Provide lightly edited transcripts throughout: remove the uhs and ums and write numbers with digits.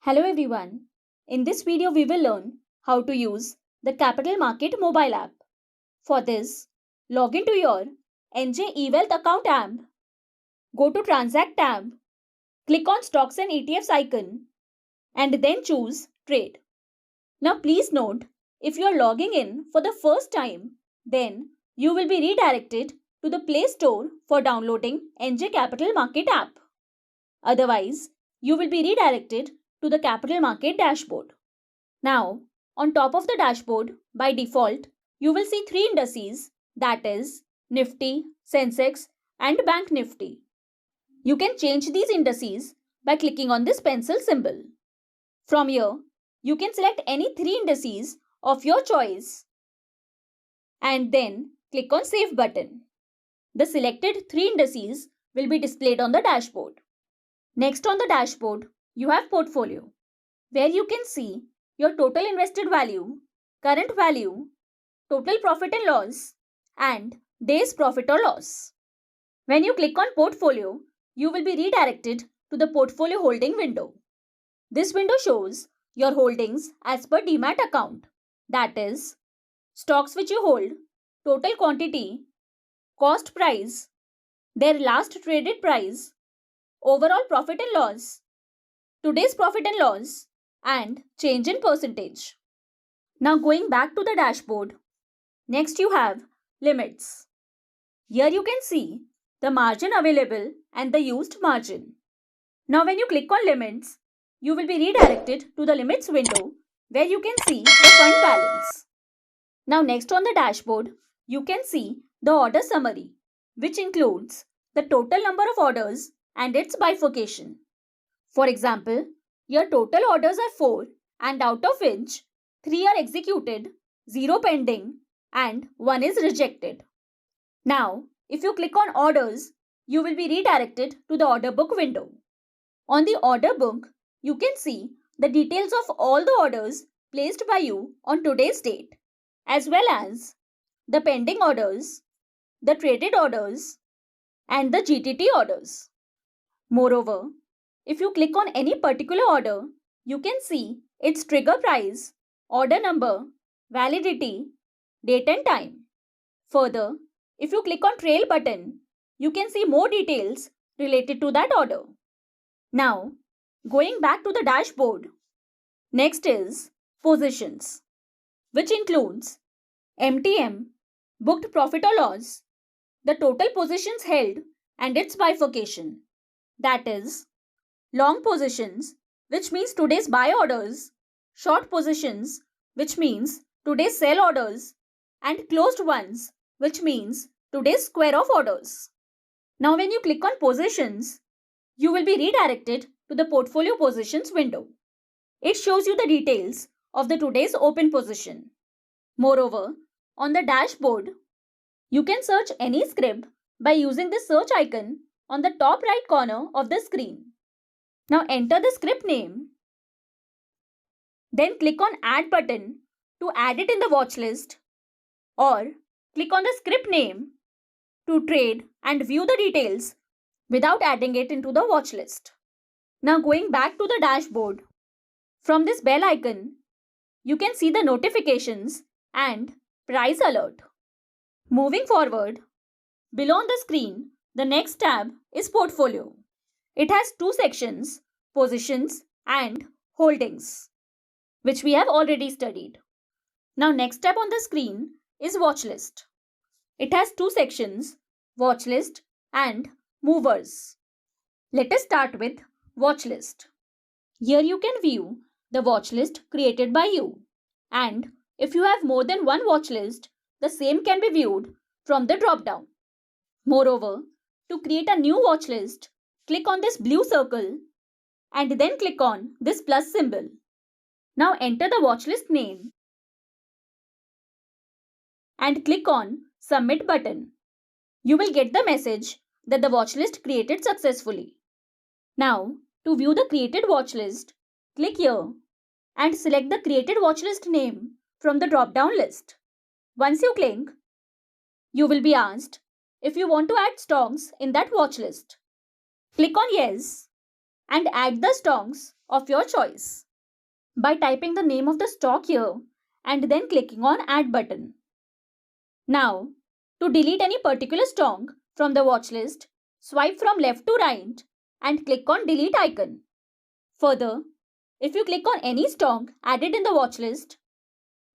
Hello everyone. In this video we will learn how to use the Capital Market mobile app. For this, log into your NJ eWealth account app. Go to Transact tab. Click on Stocks and ETFs icon and then choose Trade. Now please note, if you are logging in for the first time, then you will be redirected to the Play Store for downloading NJ Capital Market app. Otherwise, you will be redirected to the Capital Market dashboard. Now, on top of the dashboard, by default, you will see three indices, that is Nifty, Sensex and Bank Nifty. You can change these indices by clicking on this pencil symbol. From here, you can select any three indices of your choice and then click on Save button. The selected three indices will be displayed on the dashboard. Next on the dashboard, you have Portfolio, where you can see your total invested value, current value, total profit and loss, and day's profit or loss. When you click on Portfolio, you will be redirected to the Portfolio Holding window. This window shows your holdings as per Demat account, that is, stocks which you hold, total quantity, cost price, their last traded price, overall profit and loss, today's profit and loss, and change in percentage. Now going back to the dashboard, next you have Limits. Here you can see the margin available and the used margin. Now when you click on Limits, you will be redirected to the Limits window where you can see the fund balance. Now next on the dashboard, you can see the order summary, which includes the total number of orders and its bifurcation. For example, your total orders are 4 and out of which 3 are executed, 0 pending and 1 is rejected. Now, if you click on Orders, you will be redirected to the Order Book window. On the Order Book, you can see the details of all the orders placed by you on today's date, as well as the pending orders, the traded orders, and the GTT orders. Moreover, if you click on any particular order, you can see its trigger price, order number, validity, date and time. Further, if you click on Trail button, you can see more details related to that order. Now, going back to the dashboard, next is Positions, which includes MTM, booked profit or loss, the total positions held and its bifurcation. That is, long positions, which means today's buy orders, short positions, which means today's sell orders, and closed ones, which means today's square off orders. Now when you click on Positions, you will be redirected to the Portfolio Positions window. It shows you the details of the today's open position. Moreover, on the dashboard, you can search any script by using the search icon on the top right corner of the screen. Now enter the script name, then click on Add button to add it in the watch list, or click on the script name to trade and view the details without adding it into the watch list. Now going back to the dashboard, from this bell icon, you can see the notifications and price alert. Moving forward, below on the screen, the next tab is Portfolio. It has two sections, Positions and Holdings, which we have already studied. Now next tab on the screen is Watchlist. It has two sections, Watchlist and Movers. Let us start with Watchlist. Here you can view the watchlist created by you, and if you have more than one watchlist, the same can be viewed from the drop-down. Moreover, to create a new watchlist, click on this blue circle and then click on this plus symbol. Now enter the watchlist name and click on Submit button. You will get the message that the watchlist created successfully. Now, to view the created watchlist, click here and select the created watchlist name from the drop-down list. Once you click, you will be asked if you want to add stocks in that watchlist. Click on Yes and add the stocks of your choice by typing the name of the stock here and then clicking on Add button. Now, to delete any particular stock from the watch list, swipe from left to right and click on Delete icon. Further, if you click on any stock added in the watch list,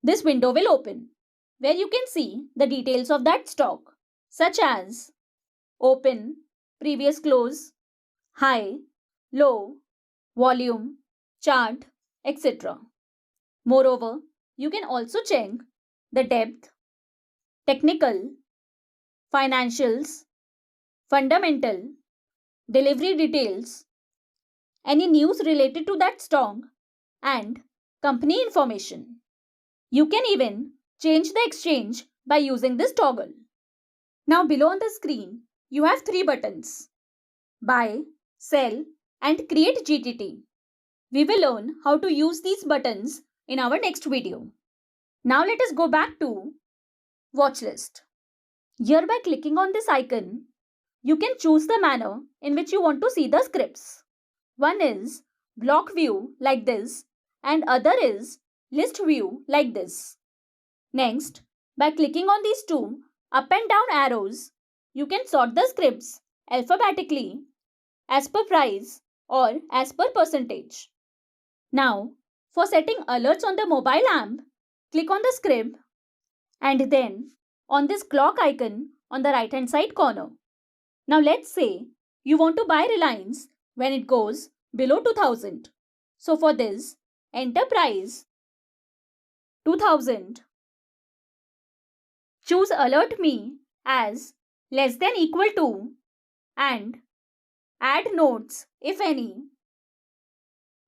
this window will open where you can see the details of that stock, such as open, previous close, high, low, volume, chart, etc. Moreover, you can also check the depth, technical, financials, fundamental, delivery details, any news related to that stock, and company information. You can even change the exchange by using this toggle. Now below on the screen, you have 3 buttons: Buy, Sell, and Create GTT. We will learn how to use these buttons in our next video. Now let us go back to Watch List. Here by clicking on this icon, you can choose the manner in which you want to see the scripts. One is block view like this and other is list view like this. Next, by clicking on these two up and down arrows, you can sort the scripts alphabetically as per price or as per percentage. Now, for setting alerts on the mobile app, click on the script and then on this clock icon on the right hand side corner. Now let's say you want to buy Reliance when it goes below 2000. So for this, enter price 2000. Choose alert me as less than equal to and add notes if any,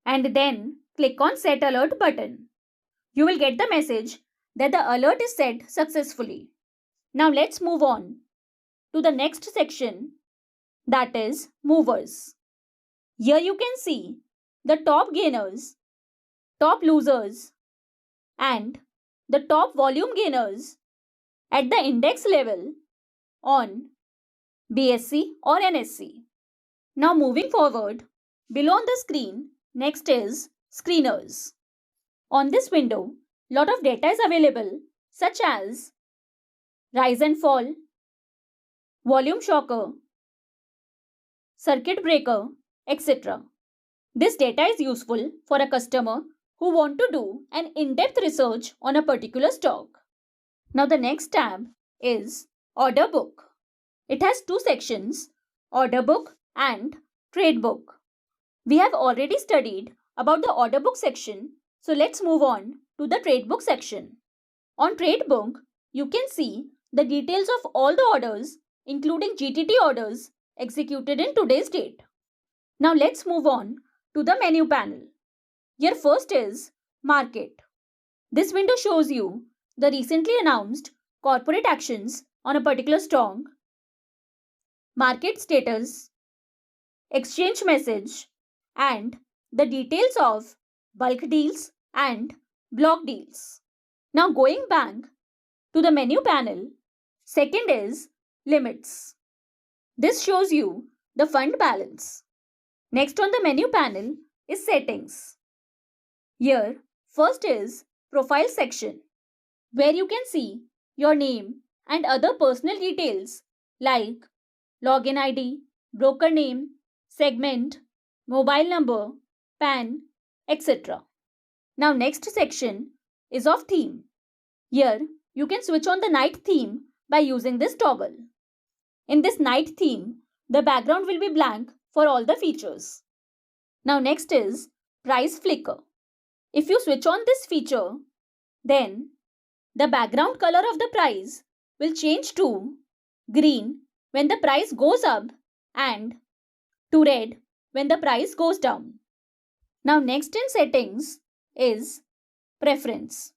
and then click on set alert button. You will get the message that the alert is set successfully. Now let's move on to the next section, that is movers. Here you can see the top gainers, top losers, and the top volume gainers at the index level on BSE or NSE. Now moving forward, below on the screen, next is screeners. On this window, lot of data is available such as rise and fall, volume shocker, circuit breaker, etc. This data is useful for a customer who want to do an in-depth research on a particular stock. Now the next tab is Order Book. It has two sections, Order Book and Trade Book. We have already studied about the Order Book section, so let's move on to the Trade Book section. On Trade Book, you can see the details of all the orders, including GTT orders executed in today's date. Now let's move on to the menu panel. Here first is Market. This window shows you the recently announced corporate actions on a particular stock, market status, exchange message, and the details of bulk deals and block deals. Now going back to the menu panel, second is Limits. This shows you the fund balance. Next on the menu panel is Settings. Here, first is Profile section, where you can see your name and other personal details like login ID, broker name, segment, mobile number, PAN, etc. Now next section is of Theme. Here, you can switch on the night theme by using this toggle. In this night theme, the background will be blank for all the features. Now next is Price Flicker. If you switch on this feature, then the background color of the price will change to green when the price goes up and to red when the price goes down. Now next in settings is Preference,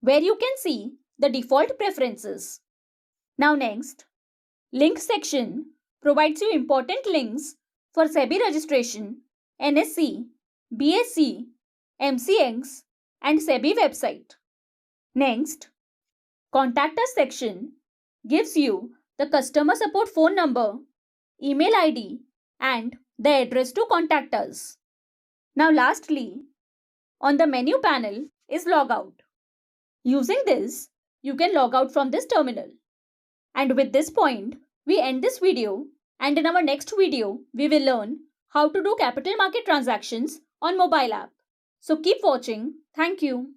where you can see the default preferences. Now next, Link section provides you important links for SEBI registration, NSE, BSE, MCX, and SEBI website. Next, Contact Us section gives you the customer support phone number, email ID, and the address to contact us. Now lastly, on the menu panel is Logout. Using this, you can log out from this terminal. And with this point, we end this video, and in our next video, we will learn how to do capital market transactions on mobile app. So keep watching. Thank you.